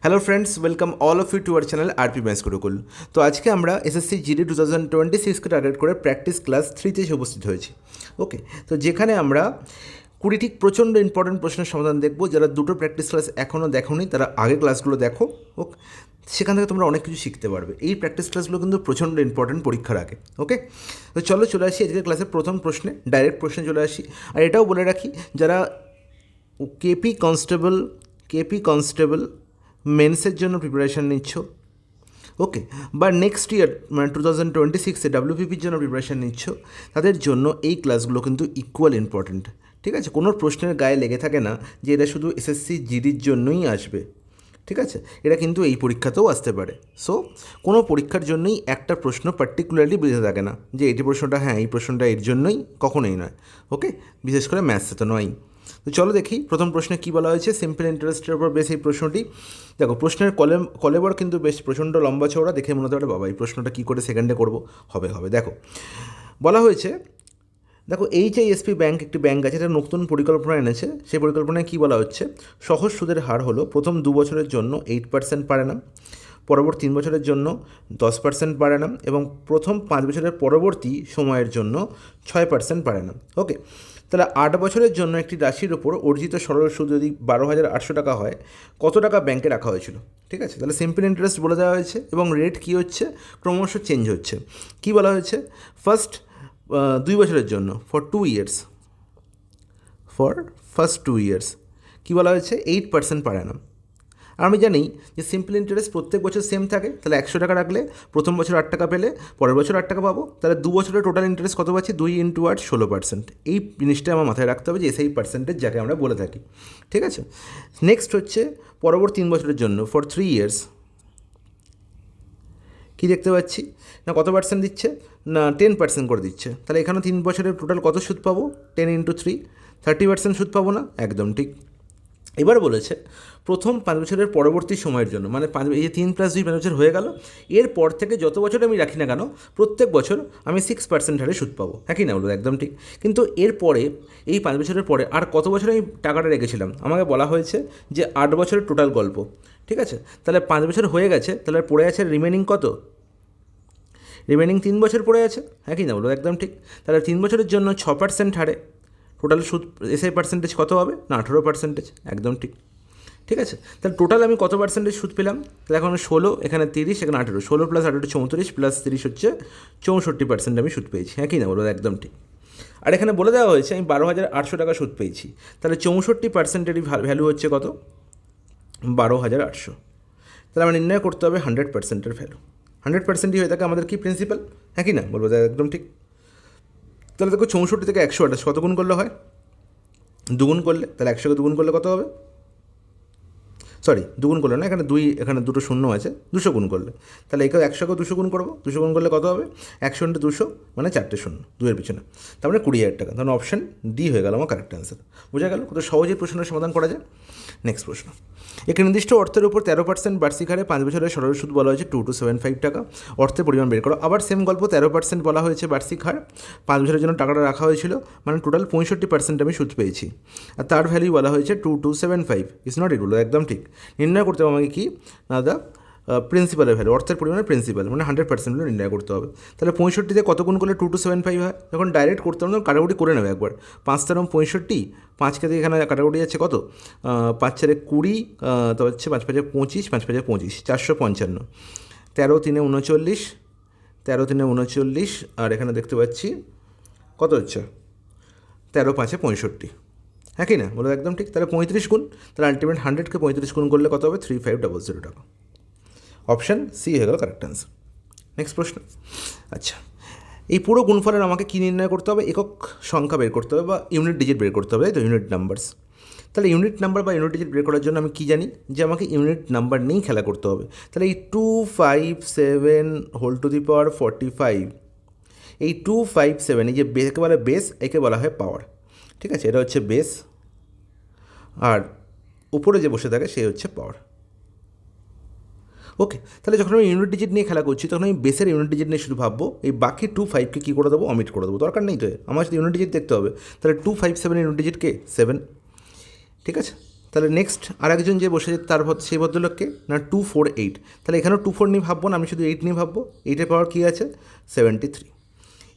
Hello friends, welcome all of you to our channel RP maths Gurukul. তো আজকে আমরা SSC GD 2026কে target করে প্র্যাকটিস ক্লাস 3তে এসে উপস্থিত হয়েছি। ওকে, তো যেখানে আমরা 20টি প্রচণ্ড ইম্পর্টেন্ট প্রশ্নের সমাধান দেখব। যারা দুটো প্র্যাকটিস ক্লাস এখনও দেখোনি তারা আগের ক্লাসগুলো দেখো। ওকে, সেখান থেকে তোমরা অনেক কিছু শিখতে পারবে। এই প্র্যাকটিস ক্লাসগুলো কিন্তু প্রচণ্ড ইম্পর্টেন্ট পরীক্ষার আগে। ওকে, তো চলে আসি আজকের ক্লাসের প্রথম প্রশ্নে, ডাইরেক্ট প্রশ্নে চলে আসি। আর এটাও বলে রাখি, যারা কেপি কনস্টেবল মেন্সের জন্য প্রিপারেশান নিচ্ছ, ওকে, বা নেক্সট ইয়ার মানে 2026-এ ডাব্লিউপিপির জন্য প্রিপারেশান নিচ্ছ, তাদের জন্য এই ক্লাসগুলো কিন্তু ইকুয়াল ইম্পর্ট্যান্ট। ঠিক আছে, কোনো প্রশ্নের গায়ে লেগে থাকে না যে এটা শুধু এসএসসি জিডির জন্যই আসবে। ঠিক আছে, এটা কিন্তু এই পরীক্ষাতেও আসতে পারে। সো কোনো পরীক্ষার জন্যই একটা প্রশ্ন পার্টিকুলারলি বেঁধে থাকে না যে এই প্রশ্নটা, হ্যাঁ এই প্রশ্নটা এর জন্যই, কখনোই নয়। ওকে, বিশেষ করে ম্যাথসে তো নয়। তো চলো দেখি প্রথম প্রশ্নে কী বলা হয়েছে। সিম্পল ইন্টারেস্টের উপর বেশ এই প্রশ্নটি। দেখো, প্রশ্নের কলেবর কিন্তু বেশ প্রচণ্ড লম্বা চওড়া, দেখে মনে হতে পারে বাবা এই প্রশ্নটা কী করে সেকেন্ডে করবো। হবে। দেখো, বলা হয়েছে, দেখো এইচআইএসপি ব্যাংক একটি ব্যাংক আছে, এটা নতুন পরিকল্পনা এনেছে। সেই পরিকল্পনায় কী বলা হচ্ছে, সহজ সুদের হার হলো প্রথম 2 বছরের জন্য 8% পার অ্যানাম, পরবর্তী 3 বছরের জন্য 10% পার অ্যানাম এবং প্রথম 5 বছরের পরবর্তী সময়ের জন্য 6% পার অ্যানাম। ওকে, তাহলে 8 বছরের জন্য একটি রাশির ওপর অর্জিত সরল সুদ যদি 12,800 টাকা হয়, কত টাকা ব্যাংকে রাখা হয়েছিল? ঠিক আছে, তাহলে সিম্পল ইন্টারেস্ট বলে দেওয়া হয়েছে এবং রেট কী হচ্ছে, ক্রমশ চেঞ্জ হচ্ছে। কী বলা হয়েছে, ফার্স্ট 2 বছরের জন্য for 2 years, for first 2 years কী বলা হয়েছে, 8% পার অ্যানাম। আর আমি জানি যে সিম্পল ইন্টারেস্ট প্রত্যেক বছর সেম থাকে, তাহলে 100 টাকা রাখলে প্রথম বছর 8 টাকা পেলে পরের বছর 8 টাকা পাবো, তাহলে 2 বছরের টোটাল ইন্টারেস্ট কত পাচ্ছি, 2 × 8 16%। এই জিনিসটা আমার মাথায় রাখতে হবে যে এসআই পার্সেন্টেজ যাকে আমরা বলে থাকি। ঠিক আছে, নেক্সট হচ্ছে পরবর্তী 3 বছরের জন্য ফর 3 ইয়ার্স কী দেখতে পাচ্ছি না, কত পার্সেন্ট দিচ্ছে না, 10% করে দিচ্ছে। তাহলে এখানে 3 বছরের টোটাল কত সুদ পাবো, 10 × 3 30% সুদ পাবো না? একদম ঠিক। এবার বলেছে প্রথম 5 বছরের পরবর্তী সময়ের জন্য, মানে এই যে 3 + 2 5 বছর হয়ে গেল, এরপর থেকে যত বছর আমি রাখি না কেন প্রত্যেক বছর আমি 6% হারে সুদ পাবো। হ্যাঁ কি না বলবো? একদম ঠিক। কিন্তু এরপরে এই 5 বছরের পরে আর কত বছর আমি টাকাটা রেখেছিলাম, আমাকে বলা হয়েছে যে 8 বছরের টোটাল গল্প। ঠিক আছে, তাহলে 5 বছর হয়ে গেছে, তাহলে পড়ে আছে রিমেনিং কত, রিমেনিং 3 বছর পড়ে আছে। হ্যাঁ কি না বলবো? একদম ঠিক। তাহলে 3 বছরের জন্য 6% হারে টোটাল সুদ এসআই পার্সেন্টেজ কত হবে না, 18%। একদম ঠিক। ঠিক আছে, তাহলে টোটাল আমি কত পার্সেন্টেজ সুদ পেলাম, তাহলে এখন 16, এখানে 30, এখানে 18, 16 + 18 34 + 30 হচ্ছে 64% আমি সুদ পেয়েছি। হ্যাঁ কি না বলবো? একদম ঠিক। আর এখানে বলে দেওয়া হয়েছে আমি 12,800 টাকা সুদ পেয়েছি, তাহলে 64%এরই ভ্যালু হচ্ছে কত, 12,800। তাহলে আমার নির্ণয় করতে হবে 100%-এর ভ্যালু। 100%ই হয়ে থাকে আমাদের কি প্রিন্সিপাল। হ্যাঁ কি না বলবো? একদম ঠিক। তাহলে দেখো 64 থেকে 128 কত গুণ করলে হয়, দুগুণ করলে, তাহলে 100কে দুগুণ করলে কত হবে, সরি দুগুণ করলে না, এখানে দুটো শূন্য আছে, 200 গুণ করলে, তাহলে একে 100কে 200 গুণ করবো, 200 গুণ করলে কত হবে, 100 × 200 মানে 4টে শূন্য, 2-এর পিছনে, তার মানে 20,000 টাকা। তখন অপশান ডি হয়ে গেল আমার কারেক্ট অ্যান্সার। বোঝা গেল কত সহজেই প্রশ্নের সমাধান করা যায়। নেক্সট প্রশ্ন, একটি নির্দিষ্ট অর্থের উপর 13% বার্ষিক হারে 5 বছরের সরল সুদ বলা হয়েছে 2275 টাকা। অর্থের পরিমাণ বের করো। আবার সেম গল্প, 13% বলা হয়েছে বার্ষিক হার, 5 বছরের জন্য টাকাটা রাখা হয়েছিল, মানে টোটাল 65% আমি সুদ পেয়েছি। আর তার ভ্যালু বলা হয়েছে 2275। ইজ নট ইকুয়াল, একদম ঠিক। নির্ণয় করতে হবে আমাকে কি না, দ্য প্রিন্সিপালের ভ্যালু, অর্থের পরিমাণে প্রিন্সিপাল, মানে 100% নির্ণয় করতে হবে। তাহলে 65 কত গুণ করলে 2275 হয়, যখন ডাইরেক্ট করতে হবে কাটাকুটি করে নেবে একবার। 5 × 65, 5কে দিয়ে এখানে কাটাকুটি যাচ্ছে কত, 5 × 4 = 20, তো হচ্ছে 5 × 5 = 25, 5 × 5 = 25, 455, 13 × 3 = 39, 13 × 3 = 39, আর এখানে দেখতে পাচ্ছি কত হচ্ছে 13 × 5 = 65। হ্যাঁ কি না বলো? একদম ঠিক। তাহলে 35 গুণ, তাহলে আলটিমেট 100কে 35 গুণ করলে কত হবে, 3500 টাকা। অপশান সি হয়ে গেল কারেক্ট অ্যান্সার। নেক্সট প্রশ্ন। আচ্ছা, এই পুরো গুণফলের আমাকে কী নির্ণয় করতে হবে, একক সংখ্যা বের করতে হবে বা ইউনিট ডিজিট বের করতে হবে, তাই তো, ইউনিট নাম্বারস। তাহলে ইউনিট নাম্বার বা ইউনিট ডিজিট বের করার জন্য আমি কী জানি, যে আমাকে ইউনিট নাম্বার নিয়েই খেলা করতে হবে। তাহলে এই 257 এই 257, এই যে একে বলা বেস, একে বলা হয় পাওয়ার। ঠিক আছে, এটা হচ্ছে বেস, আর উপরে যে বসে থাকে সে হচ্ছে পাওয়ার। ওকে, তাহলে যখন আমি ইউনিট ডিজিট নিয়ে খেলা করছি তখন আমি বেসের ইউনিট ডিজিট নিয়ে শুধু ভাববো, এই বাকি 25কে কী করে দেবো, অমিট করে দেবো, দরকার নেই তো, আমার সাথে ইউনিট ডিজিট দেখতে হবে। তাহলে 257 ইউনিট ডিজিট কে 7। ঠিক আছে, তাহলে নেক্সট আরেকজন যে বসে সেই ভদ্রলোককে না 248, তাহলে এখানেও 24 নিয়ে ভাববো না, আমি শুধু 8 নিয়ে ভাববো। 8-এর পাওয়ার কী আছে 73।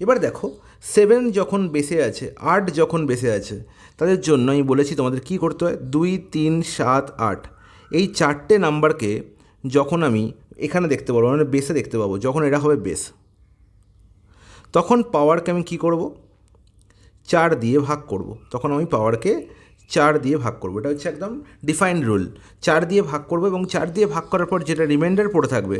এবার দেখো 7 যখন বেসে আছে, 8 যখন বেসে আছে, তাদের জন্য আমি বলেছি তোমাদের কী করতে হয়, 2, 3, 7, 8 এই 4টে নাম্বারকে যখন আমি এখানে দেখতে পাবো, মানে বেসে দেখতে পাবো, যখন এটা হবে বেস, তখন পাওয়ারকে আমি কী করব, 4 দিয়ে ভাগ করব। তখন আমি পাওয়ারকে 4 দিয়ে ভাগ করব। এটা হচ্ছে একদম ডিফাইন্ড রুল। 4 দিয়ে ভাগ করব এবং 4 দিয়ে ভাগ করার পর যেটা রিমাইন্ডার পড়ে থাকবে,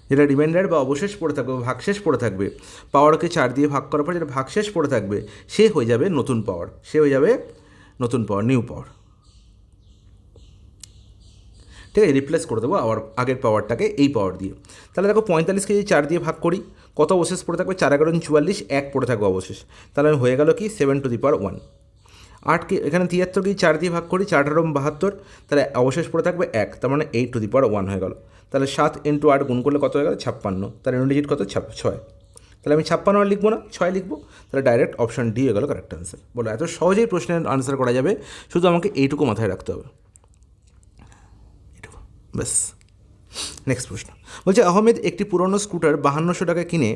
যেটা রিমাইন্ডার বা অবশেষ পড়ে থাকবে, ভাগশেষ পড়ে থাকবে, পাওয়ারকে 4 দিয়ে ভাগ করার পর যেটা ভাগশেষ পড়ে থাকবে, সে হয়ে যাবে নতুন পাওয়ার, নিউ পাওয়ার। ঠিক আছে, রিপ্লেস করে দেবো আবার আগের পাওয়ারটাকে এই পাওয়ার দিয়ে। তাহলে দেখো 45কে যদি 4 দিয়ে ভাগ করি, কত অবশেষ পড়ে থাকবে, 4 11 44, 1 পড়ে থাকবে অবশেষ। তাহলে আমি হয়ে গেল কি 7^1। 8কে এখানে 73কে 4 দিয়ে ভাগ করি, 4 18 72, তাহলে অবশেষ পড়ে থাকবে 1, তার মানে 8^1 হয়ে গেল। তাহলে 7 × 8 গুণ করলে কত হয়ে গেল 56, তাহলে ইউনিট কত 6। তাহলে আমি 56 আর লিখবো না, 6 লিখবো। তাহলে ডাইরেক্ট অপশন ডি হয়ে গেল কারেক্ট আনসার। বলো এত সহজেই প্রশ্নের আনসার করা যাবে, শুধু আমাকে এইটুকু মাথায় রাখতে হবে, এইটুকু ব্যাস। নেক্সট প্রশ্ন বলছে, আহমেদ একটি পুরনো স্কুটার 5200 টাকা কিনে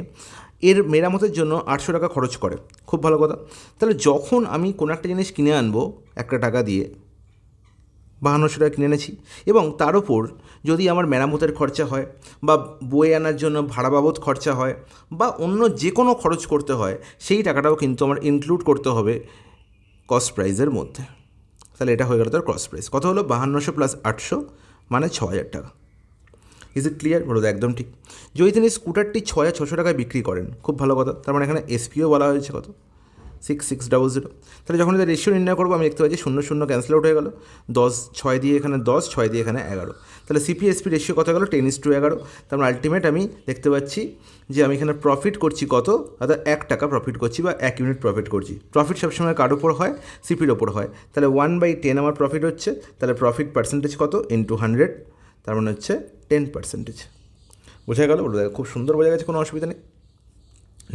এর মেরামতের জন্য 800 টাকা খরচ করে। খুব ভালো কথা। তাহলে যখন আমি কোনো একটা জিনিস কিনে আনবো একটা টাকা দিয়ে, 5200 টাকা কিনে এনেছি, এবং তার ওপর যদি আমার মেরামতের খরচা হয়, বা বই আনার জন্য ভাড়া বাবদ খরচা হয়, বা অন্য যে কোনো খরচ করতে হয়, সেই টাকাটাও কিন্তু আমার ইনক্লুড করতে হবে কস্ট প্রাইসের মধ্যে। তাহলে এটা হয়ে গেল তার কস্ট প্রাইস। কত হলো 5200 + 800 মানে 6000 টাকা। Is it clear? বলো একদম ঠিক। যদি তিনি স্কুটারটি 6600 টাকায় বিক্রি করেন, খুব ভালো কথা, তার মানে এখানে এসপিও বলা হয়েছে কত 6600। তাহলে যখন এটা রেশিও নির্ণয় করবো, আমি দেখতে পাচ্ছি 0 0 ক্যান্সেল আউট হয়ে গেল, 10 6 দিয়ে এখানে 10, 6 দিয়ে এখানে 11, তাহলে সিপিএসপি রেশিও কত গেল 10:11। তার মানে আলটিমেট আমি দেখতে পাচ্ছি যে আমি এখানে প্রফিট করছি কত, অর্থাৎ 1 টাকা প্রফিট করছি বা 1 ইউনিট প্রফিট করছি। প্রফিট সবসময় কার ওপর হয়, সিপির ওপর হয়। তাহলে 1/10 আমার প্রফিট হচ্ছে, তাহলে প্রফিট পার্সেন্টেজ কত × 100, তার মানে হচ্ছে 10%। বোঝা গেল? খুব সুন্দর বোঝা গেছে, কোনো অসুবিধা নেই।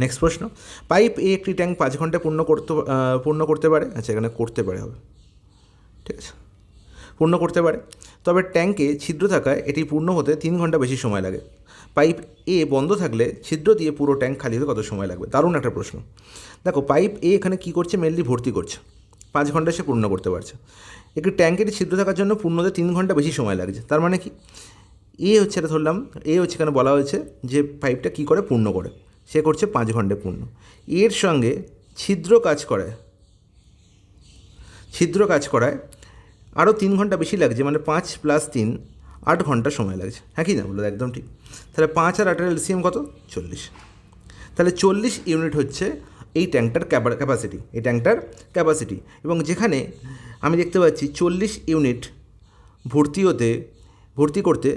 নেক্সট প্রশ্ন, পাইপ এ একটি ট্যাঙ্ক 5 ঘন্টায় পূর্ণ করতে পারে। আচ্ছা, এখানে করতে পারে হবে, ঠিক আছে, পূর্ণ করতে পারে, তবে ট্যাঙ্কে ছিদ্র থাকায় এটি পূর্ণ হতে 3 ঘন্টা বেশি সময় লাগে। পাইপ এ বন্ধ থাকলে ছিদ্র দিয়ে পুরো ট্যাঙ্ক খালি হতে কত সময় লাগবে? দারুণ একটা প্রশ্ন। দেখো পাইপ এ এখানে কী করছে, মেনলি ভর্তি করছে, 5 ঘন্টায় সে পূর্ণ করতে পারছে। একটি ট্যাঙ্কের ছিদ্র থাকার জন্য পূর্ণ হতে 3 ঘন্টা বেশি সময় লাগছে। তার মানে কি, এ হচ্ছে, এটা ধরলাম এ হচ্ছে, এখানে বলা হয়েছে যে পাইপটা কী করে পূর্ণ করে, সে করছে 5 ঘন্টায় পূর্ণ। এর সঙ্গে ছিদ্র কাজ করায় আরও 3 ঘন্টা বেশি লাগছে, মানে 5 + 3 8 ঘন্টা সময় লাগছে। হ্যাঁ কি না? বলো একদম ঠিক। তাহলে 5 আর 8-এর এলসিএম কত? 40। তাহলে 40 ইউনিট হচ্ছে এই ট্যাঙ্কটার ক্যাপাসিটি, এবং যেখানে আমি দেখতে পাচ্ছি 40 ইউনিট ভর্তি করতে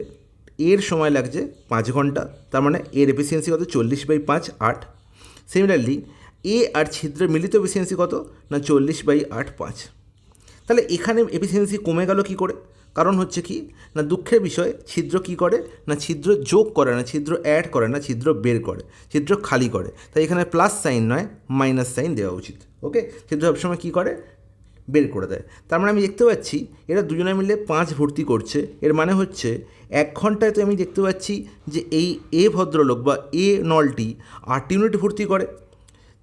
এর সময় লাগছে 5 ঘন্টা, তার মানে এর এফিসিয়েন্সি কত? 40/5 8। সিমিলারলি এ আর ছিদ্রের মিলিত এফিসিয়েন্সি কত? না 40/8 5। তাহলে এখানে এফিসিয়েন্সি কমে গেল কী করে? কারণ হচ্ছে কি না, দুঃখের বিষয়, ছিদ্র কী করে না, ছিদ্র যোগ করে না, ছিদ্র অ্যাড করে না, ছিদ্র বের করে, ছিদ্র খালি করে। তাই এখানে প্লাস সাইন নয় মাইনাস সাইন দেওয়া উচিত। ওকে, ছিদ্র সবসময় কী করে? বের করে দেয়। তার মানে আমি দেখতে পাচ্ছি এরা দুজনে মিলে 5 ভর্তি করছে। এর মানে হচ্ছে 1 ঘন্টায় তো আমি দেখতে পাচ্ছি যে এই এ ভদ্রলোক বা এ নলটি 8 ইউনিট ভর্তি করে।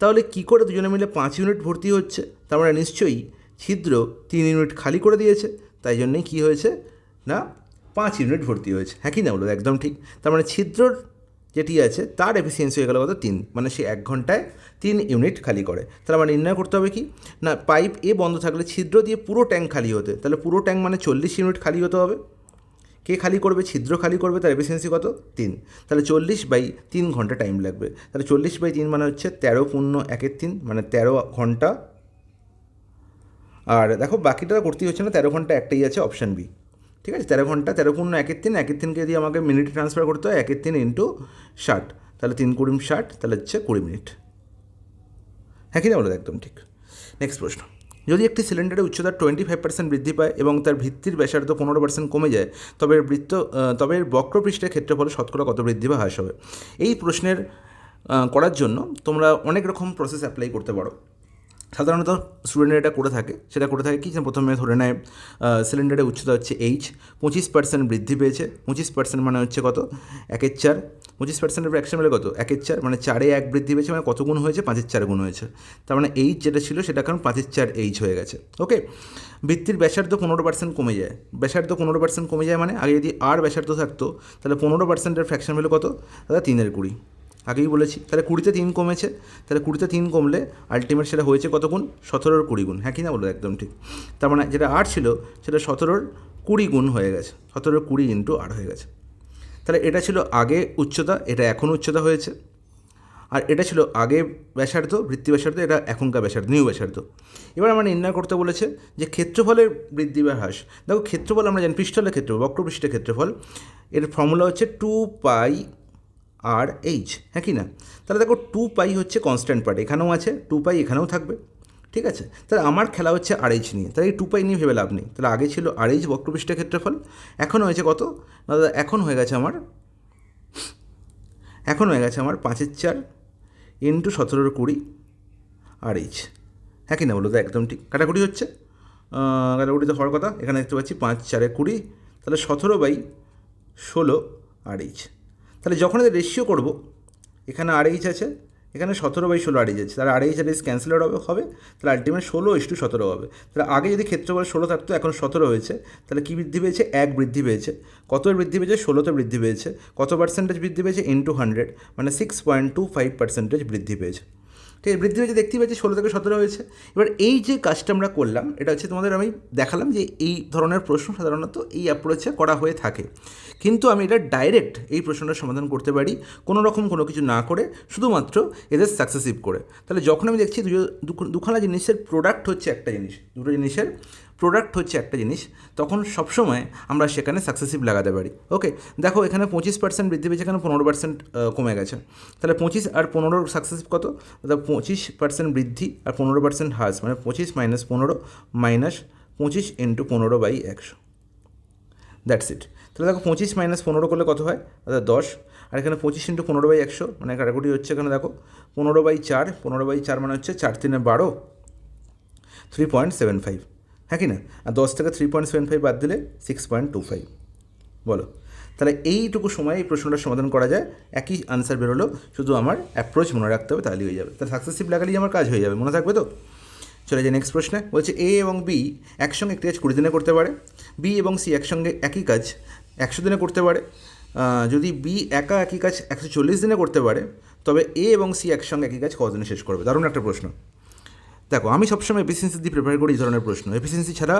তাহলে কী করে দুজনে মিলে 5 ইউনিট ভর্তি হচ্ছে? তার মানে নিশ্চয়ই ছিদ্র 3 ইউনিট খালি করে দিয়েছে, তাই জন্যই কী হয়েছে না 5 ইউনিট ভর্তি হয়েছে। হ্যাঁ কি না? বলো একদম ঠিক। তার মানে ছিদ্রর যেটি আছে তার এফিসিয়েন্সি হয়ে গেল কত? 3, মানে সে 1 ঘন্টায় 3 ইউনিট খালি করে। তাহলে আমার নির্ণয় করতে হবে কি না, পাইপ এ বন্ধ থাকলে ছিদ্র দিয়ে পুরো ট্যাঙ্ক খালি হতে, তাহলে পুরো ট্যাঙ্ক মানে 40 ইউনিট খালি হতে হবে। কে খালি করবে? ছিদ্র খালি করবে, তার এফিসিয়েন্সি কত? 3। তাহলে 40/3 ঘন্টা টাইম লাগবে। তাহলে 40/3 মানে হচ্ছে 13 × 1/3, মানে 13 ঘন্টা। আর দেখো বাকিটা করতেই হচ্ছে না, 13 ঘন্টা একটাই আছে, অপশান বি। ঠিক আছে, 13 ঘন্টা, 13 × 1/3, 1/3কে যদি আমাকে মিনিটে ট্রান্সফার করতে হয় 1/3 × 60, তাহলে 3 × 20 60, তাহলে হচ্ছে 20 মিনিট। হ্যাঁ কি না? বলো একদম ঠিক। নেক্সট প্রশ্ন, যদি একটি সিলিন্ডারের উচ্চতা 25% বৃদ্ধি পায় এবং তার ভিত্তির ব্যাসার্ধ 15% কমে যায়, তবে এর বক্রপৃষ্ঠের ক্ষেত্রফল শতকরা কত বৃদ্ধি বা হ্রাস হবে? এই প্রশ্নের করার জন্য তোমরা অনেক রকম প্রসেস অ্যাপ্লাই করতে পারো। সাধারণত স্টুডেন্টরা এটা করে থাকে, সেটা করে থাকে কি, প্রথমে ধরে নেয় সিলিন্ডারের উচ্চতা হচ্ছে এইচ, 25% বৃদ্ধি পেয়েছে। 25% মানে হচ্ছে কত, 1/4। 25%-এর ফ্র্যাকশন মানে কত, 1/4, মানে 4-এ 1 বৃদ্ধি পেয়েছে, মানে কত গুণ হয়েছে, 5-4 গুণ হয়েছে। তার মানে এইচ যেটা ছিল সেটা এখন 5/4 এইচ হয়ে গেছে। ওকে, বৃত্তির ব্যাসার্ধ 15% কমে যায়। ব্যাসার্ধ 15% কমে যায় মানে আগে যদি আর ব্যাসার্ধ থাকতো তাহলে 15%-এর ফ্র্যাকশন ভ্যালু কত, দাদা 3/20। আগেই বলেছি, তাহলে 20-তে 3 কমেছে, তাহলে 20-তে 3 কমলে আলটিমেট সেটা হয়েছে কত গুণ, 17-র 20 গুণ। হ্যাঁ কি না বলো, একদম ঠিক। তার মানে যেটা 8 ছিল সেটা 17-র 20 গুণ হয়ে গেছে, 17-র 20 ইন্টু 8 হয়ে গেছে। তাহলে এটা ছিল আগে উচ্চতা, এটা এখন উচ্চতা হয়েছে। আর এটা ছিল আগে ব্যাসার্ধ, বৃত্তি ব্যাসার্ধ, এটা এখনকার ব্যাসার্ধ, নিউ ব্যাসার্ধ। এবার আমরা নির্ণয় করতে বলেছে যে ক্ষেত্রফলের বৃদ্ধি বা হ্রাস। দেখো ক্ষেত্রফল আমরা জানি পৃষ্ঠলের ক্ষেত্রফল, বক্রপৃষ্ঠের ক্ষেত্রফল, এর ফর্মুলা হচ্ছে 2πr/h। হ্যাঁ কি না? তাহলে দেখো 2π হচ্ছে কনস্ট্যান্ট পার্ট, এখানেও আছে 2π, এখানেও থাকবে, ঠিক আছে। তাহলে আমার খেলা হচ্ছে RH নিয়ে, তাহলে এই 2π নিয়ে ভেবে লাভ নেই। তাহলে আগে ছিল RH বক্রপৃষ্ঠের ক্ষেত্রফল, এখন হয়েছে কত, দাদা এখন হয়ে গেছে আমার 5/4 ইন্টু 17-র 20 RH। হ্যাঁ কি না বলো তো, একদম ঠিক। কাটাকুটি হচ্ছে, কাটাকুটিতে হওয়ার কথা, এখানে দেখতে পাচ্ছি 5×4 = 20, তাহলে 17/16 RH। তাহলে যখন এদের রেশিও করবো, এখানে RH আছে, এখানে 17/16 RH আছে, তাহলে RH আর ক্যান্সেল হবে, তাহলে আলটিমেট 16:17 হবে। তাহলে আগে যদি ক্ষেত্রফল 16 থাকতো, এখন 17 হয়েছে, তাহলে কী বৃদ্ধি পেয়েছে, 1 বৃদ্ধি পেয়েছে। কত বৃদ্ধি পেয়েছে, 16তে বৃদ্ধি পেয়েছে। কত পার্সেন্টেজ বৃদ্ধি পেয়েছে, ইন্টু 100, মানে 6.25% বৃদ্ধি পেয়েছে। ঠিক আছে, বৃদ্ধি হয়েছে, দেখতেই পাচ্ছি 16 থেকে 17 হয়েছে। এবার এই যে কাজটা আমরা করলাম, এটা হচ্ছে তোমাদের আমি দেখালাম যে এই ধরনের প্রশ্ন সাধারণত এই অ্যাপ্রোচে করা হয়ে থাকে, কিন্তু আমি এটা ডাইরেক্ট এই প্রশ্নটার সমাধান করতে পারি কোনো রকম কোনো কিছু না করে, শুধুমাত্র এদের সাকসেসিভ করে। তাহলে যখন আমি দেখছি দুখানা জিনিসের প্রোডাক্ট হচ্ছে একটা জিনিস, দুটো জিনিসের প্রোডাক্ট হচ্ছে একটা জিনিস, তখন সবসময় আমরা সেখানে সাকসেসিভ লাগাতে পারি। ওকে, দেখো এখানে 25% বৃদ্ধি পেয়েছে, এখানে 15% কমে গেছে। তাহলে 25 আর 15 সাকসেসিভ কত, তাহলে 25% বৃদ্ধি আর 15% হ্রাস, মানে 25 - 15 মাইনাস 25 ইন্টু 15/100। That's it. তাহলে দেখো 25 - 15 করলে কত হয়, দাদা 10। আর এখানে 25 ইন্টু 15/100, মানে কাটাকুটি হচ্ছে, এখানে দেখো 15/4, 15/4 মানে হচ্ছে 4 × 3 = 12, 3.75। হ্যাঁ কি না? আর 10 থেকে 3.75 বাদ দিলে 6.25। বলো, তাহলে এইটুকু সময় এই প্রশ্নটার সমাধান করা যায়, একই আনসার বেরোলো, শুধু আমার অ্যাপ্রোচ মনে রাখতে হবে, তাহলেই হয়ে যাবে। তাহলে সাকসেসিভ লাগালেই আমার কাজ হয়ে যাবে, মনে থাকবে তো। চলে যাই নেক্সট প্রশ্নে। বলছে এ এবং বি একসঙ্গে একটি কাজ 20 দিনে করতে পারে, বি এবং সি একসঙ্গে একই কাজ 100 দিনে করতে পারে। যদি বি একা একই কাজ 140 দিনে করতে পারে, তবে এ এবং সি একসঙ্গে একই কাজ কতদিনে শেষ করবে? দারুণ একটা প্রশ্ন। দেখো আমি সবসময় এফিসিয়েন্সি দিয়ে প্রিপেয়ার করি এই ধরনের প্রশ্ন। এফিসিয়েন্সি ছাড়া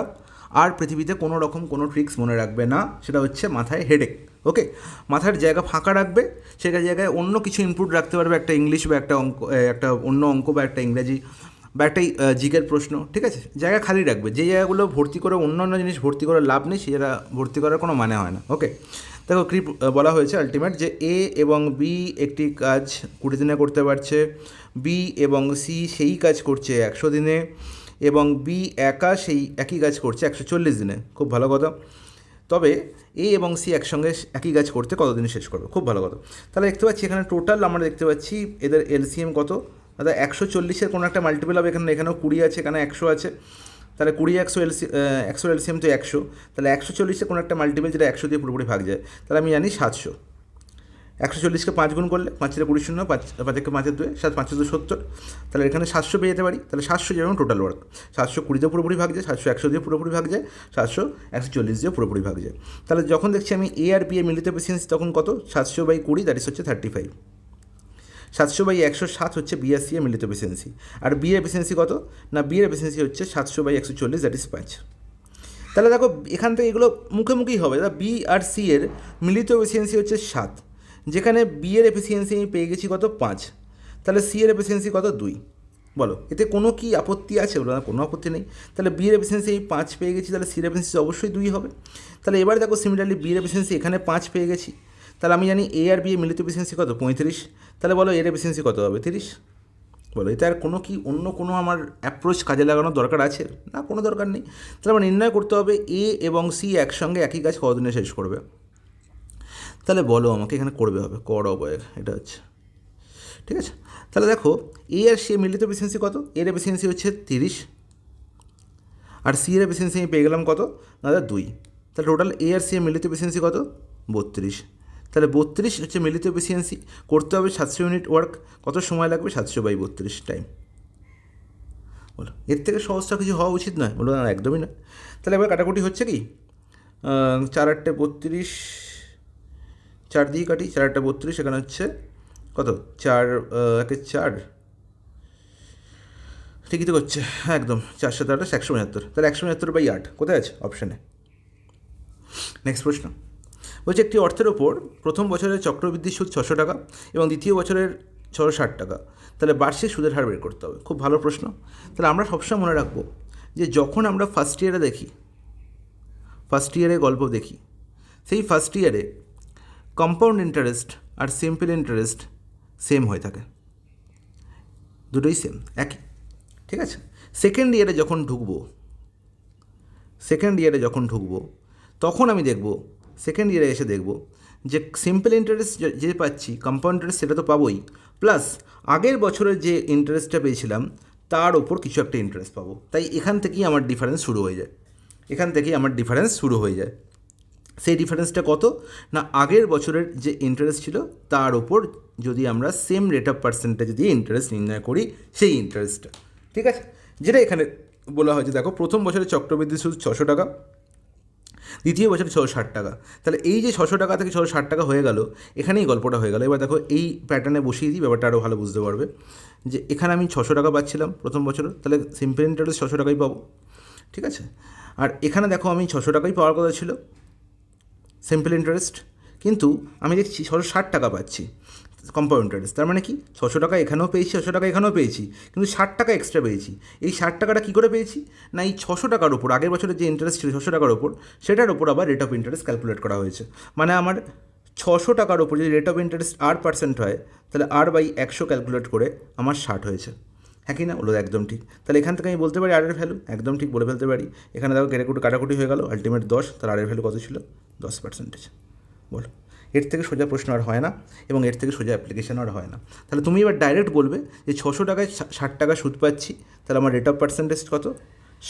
আর পৃথিবীতে কোনো রকম কোনো ট্রিক্স মনে রাখবে না, সেটা হচ্ছে মাথায় হেডেক। ওকে, মাথার জায়গা ফাঁকা রাখবে, সেটা জায়গায় অন্য কিছু ইনপুট রাখতে পারবে, একটা ইংলিশ বা একটা অঙ্ক, একটা অন্য অঙ্ক বা একটা ইংরাজি বা একটা জিকের প্রশ্ন, ঠিক আছে। জায়গা খালি রাখবে, যে জায়গাগুলো ভর্তি করে অন্য জিনিস ভর্তি করে লাভ নেই, সেই জায়গা ভর্তি করার কোনো মানে হয় না। ওকে, দেখো কি বলা হয়েছে আলটিমেট, যে এ এবং বি একটি কাজ 20 দিনে করতে পারছে, বি এবং সি সেই কাজ করছে 100 দিনে, এবং বি একা সেই একই কাজ করছে 140 দিনে। খুব ভালো কথা। তবে এ এবং সি একসঙ্গে একই কাজ করতে কতদিনে শেষ করবে? খুব ভালো কথা। তাহলে দেখতে পাচ্ছি এখানে টোটাল আমরা দেখতে পাচ্ছি এদের এলসিএম কত, দাদা 140-এর কোনো একটা মাল্টিপল হবে, এখানেও 20 আছে, এখানে 100 আছে, তাহলে 20 100 এলসিএম তো 100, তাহলে 140-এর কোনো একটা মাল্টিপল যেটা 100 দিয়ে পুরোপুরি ভাগ যায়, তাহলে আমি জানি 700। 140-কে 5 গুণ করলে 5 × 20 0, 5 × 5 = 2, 7 × 5 = 70, তাহলে এখানে 700 পেয়ে যেতে পারি। তাহলে 700 যেমন টোটাল ওয়ার্ক, 720 দিয়ে পুরোপুরি ভাগ যায়, 700 100 দিয়ে পুরোপুরি ভাগ যায়, 700 140 দিয়ে পুরোপুরি ভাগ যায়। তাহলে যখন দেখছি আমি এ আর বি এর মিলিত এফিসিয়েন্সি, তখন কত, 700/20, দ্যাট ইজ হচ্ছে 35। 700/107 হচ্ছে বি আর সি এর মিলিত এফিসিয়েন্সি। আর বি এর এফিসিয়েন্সি কত, না বি এর এফিসিয়েন্সি হচ্ছে 700/140, দ্যাট ইজ 5। তাহলে দেখো এখান থেকে এগুলো মুখেই হবে, দাদা বি আর সি এর মিলিত এফিসিয়েন্সি হচ্ছে 7, যেখানে বি এর এফিসিয়েন্সি আমি পেয়ে গেছি কত, 5, তাহলে সি এর এফিসিয়েন্সি কত, 2। বলো এতে কোনো কি আপত্তি আছে? বলো না, কোনো আপত্তি নেই। তাহলে বি এর এফিসিয়েন্সি আমি 5 পেয়ে গেছি, তাহলে সি এর এফিসিয়েন্সি অবশ্যই 2 হবে। তাহলে এবার দেখো সিমিলারলি বি এর এফিসিয়েন্সি এখানে 5 পেয়ে গেছি, তাহলে আমি জানি এ আর বি এর মিলিত এফিসিয়েন্সি কত, 35। তাহলে বলো এর এফিসিয়েন্সি কত হবে, 30। বলো এতে আর কোনো কি অন্য কোনো আমার অ্যাপ্রোচ কাজে লাগানোর দরকার আছে? না, কোনো দরকার নেই। তাহলে আমার নির্ণয় করতে হবে এ এবং সি একসঙ্গে একই কাজ কতদিনে শেষ করবে। তাহলে বলো আমাকে এখানে করবে হবে, কর অবয়ব, এটা হচ্ছে, ঠিক আছে। তাহলে দেখো এ আর সি মিলিত এফিসিয়েন্সি কত, এর এফিসিয়েন্সি হচ্ছে 30 আর সি এর এফিসিয়েন্সি আমি পেয়ে গেলাম কত না 2। তাহলে টোটাল এ আর সি এর মিলিত এফিসিয়েন্সি কত 32। তাহলে 32 হচ্ছে মিলিত এফিসিয়েন্সি, করতে হবে 700 ইউনিট ওয়ার্ক, কত সময় লাগবে 700/32 টাইম। বলো এর থেকে সহজটা কিছু হওয়া উচিত নয়? বলো না, একদমই না। তাহলে এবার কাটাকুটি হচ্ছে কি 4 8 32, 4 দিয়ে কাটি, 4 8 32, এখানে হচ্ছে কত 4 1 4, ঠিকই তো করছে একদম, 4 7 8 175। তাহলে 175/8 কোথায় আছে? অপশানে। নেক্সট প্রশ্ন বলছে একটি অর্থের ওপর প্রথম বছরের চক্রবৃদ্ধি সুদ 600 টাকা এবং দ্বিতীয় বছরের 660 টাকা, তাহলে বার্ষিক সুদের হার বের করতে হবে। খুব ভালো প্রশ্ন। তাহলে আমরা সবসময় মনে রাখবো যে যখন আমরা ফার্স্ট ইয়ারে দেখি, ফার্স্ট ইয়ারে গল্প দেখি, সেই ফার্স্ট ইয়ারে কম্পাউন্ড ইন্টারেস্ট আর সিম্পল ইন্টারেস্ট সেম হয়ে থাকে, দুটোই সেম, একই। ঠিক আছে, সেকেন্ড ইয়ারে যখন ঢুকবো তখন আমি দেখব, সেকেন্ড ইয়ারে এসে দেখব যে সিম্পল ইন্টারেস্ট যে পাচ্ছি, কম্পাউন্ড ইন্টারেস্ট সেটা তো পাবোই, প্লাস আগের বছরের যে ইন্টারেস্টটা পেয়েছিলাম তার ওপর কিছু একটা ইন্টারেস্ট পাবো। তাই এখান থেকেই আমার ডিফারেন্স শুরু হয়ে যায়। সেই ডিফারেন্সটা কত না আগের বছরের যে ইন্টারেস্ট ছিল তার ওপর যদি আমরা সেম রেট অফ পার্সেন্টেজ দিয়ে ইন্টারেস্ট নির্ণয় করি, সেই ইন্টারেস্টটা। ঠিক আছে, যেটা এখানে বলা হয়েছে, দেখো প্রথম বছরের চক্রবৃদ্ধি সুদ 600 টাকা, দ্বিতীয় বছরে 660 টাকা। তাহলে এই যে 600 টাকা থেকে 660 টাকা হয়ে গেল, এখানেই গল্পটা হয়ে গেল। এবার দেখো এই প্যাটার্নে বসিয়ে দিই, ব্যাপারটা আরও ভালো বুঝতে পারবে। যে এখানে আমি 600 টাকা পাচ্ছিলাম প্রথম বছরে, তাহলে সিম্পল ইন্টারেস্ট 600 টাকাই পাবো। ঠিক আছে, আর এখানে দেখো আমি 600 টাকাই পাওয়ার কথা ছিল সিম্পল ইন্টারেস্ট, কিন্তু আমি দেখছি 660 টাকা পাচ্ছি কম্পাউন্ড ইন্টারেস্ট। তার মানে কি 600 টাকা এখানেও পেয়েছি, 600 টাকা এখানেও পেয়েছি, কিন্তু 60 টাকা এক্সট্রা পেয়েছি। এই 60 টাকাটা কী করে পেয়েছি না এই 600 টাকার ওপর আগের বছরের যে ইন্টারেস্ট ছিল 600 টাকার ওপর, সেটার ওপর আবার রেট অফ ইন্টারেস্ট ক্যালকুলেট করা হয়েছে। মানে আমার 600 টাকার ওপর যদি রেট অফ ইন্টারেস্ট 8% হয়, তাহলে 8/100 ক্যালকুলেট করে আমার 60 হয়েছে। হ্যাঁ কি না? বলো একদম ঠিক। তাহলে এখান থেকে আমি বলতে পারি আরের ভ্যালু একদম ঠিক বলে ফেলতে পারি। এখানে দেখো কাটাকুটি হয়ে গেল, আলটিমেট 10, তাহলে আরের ভ্যালু কত ছিল 10%। বলো এর থেকে সোজা প্রশ্ন আর হয় না, এবং এর থেকে সোজা অ্যাপ্লিকেশন আর হয় না। তাহলে তুমি এবার ডাইরেক্ট বলবে যে 600 টাকায় 60 টাকা সুদ পাচ্ছি, তাহলে আমার রেট অফ পার্সেন্টেজ কত